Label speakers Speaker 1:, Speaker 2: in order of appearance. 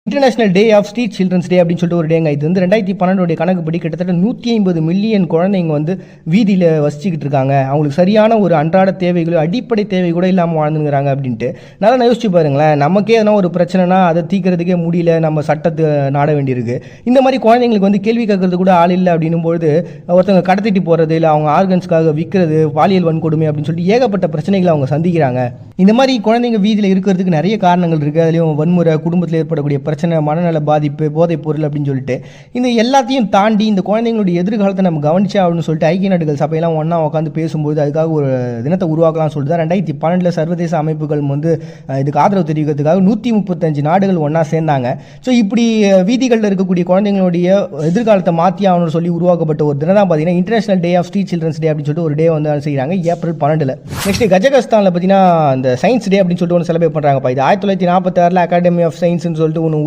Speaker 1: International day of street children's day அப்படின்னு சொல்லிட்டு ஒரு டேங்க. இது வந்து 2012 கணக்குப்படி கிட்டத்தட்ட 150 மில்லியன் குழந்தைங்க வந்து வீதியில் வசிச்சுக்கிட்டு இருக்காங்க. அவங்களுக்கு சரியான ஒரு அன்றாட தேவைகளோ அடிப்படை தேவை கூட இல்லாமல் வாழ்ந்துங்கிறாங்க அப்படின்ட்டு. நல்லா யோசிச்சு பாருங்களேன், நமக்கே எதனா ஒரு பிரச்சனைனா அதை தீர்க்கறதுக்கே முடியல, நம்ம சட்டத்தை நாட வேண்டியிருக்கு. இந்த மாதிரி குழந்தைங்களுக்கு வந்து கேள்வி கேட்கறது கூட ஆள் இல்லை அப்படின்னும் பொழுது ஒருத்தவங்க கடத்திட்டு போகிறது, இல்லை அவங்க ஆர்கன்ஸ்க்காக விற்கிறது, பாலியல் வன்கொடுமை அப்படின்னு சொல்லிட்டு ஏகப்பட்ட பிரச்சனைகளை அவங்க சந்திக்கிறாங்க. இந்த மாதிரி குழந்தைங்க வீதியில் இருக்கிறதுக்கு நிறைய காரணங்கள் இருக்குது. அதுலேயும் வன்முறை, குடும்பத்தில் ஏற்படக்கூடிய பிரச்சனை, மனநல பாதிப்பு, போதைப் பொருள் அப்படின்னு சொல்லிட்டு இந்த எல்லாத்தையும் தாண்டி இந்த குழந்தைங்களுடைய எதிர்காலத்தை நம்ம கவனிச்சா அப்படின்னு சொல்லிட்டு ஐக்கிய நாடுகள் சபையெல்லாம் ஒன்றா உட்காந்து பேசும்போது அதுக்காக ஒரு தினத்தை உருவாக்கலாம்னு சொல்லிட்டு தான் 2012 சர்வதேச அமைப்புகள் வந்து இதுக்கு ஆதரவு தெரிவிக்கிறதுக்காக 135 நாடுகள் ஒன்றா சேர்ந்தாங்க. ஸோ இப்படி வீதிகளில் இருக்கக்கூடிய குழந்தைங்களுடைய எதிர்காலத்தை மாற்றி ஆகணும்னு சொல்லி உருவாக்கப்பட்ட ஒரு தினம் தான் பார்த்தீங்கன்னா international day of street children's day அப்படின்னு சொல்லிட்டு ஒரு டே வந்து செய்கிறாங்க ஏப்ரல் 12. நெக்ஸ்ட் கஜகஸ்தானில் பார்த்தீங்கன்னா இந்த சயின்ஸ் டே அப்படின்னு சொல்லிட்டு ஒன்று செலிப்ரேட் பண்ணுறாங்கப்பா. இது 1946 அகாடமி ஆஃப் சயின்ஸ்னு சொல்லிட்டு ஒன்று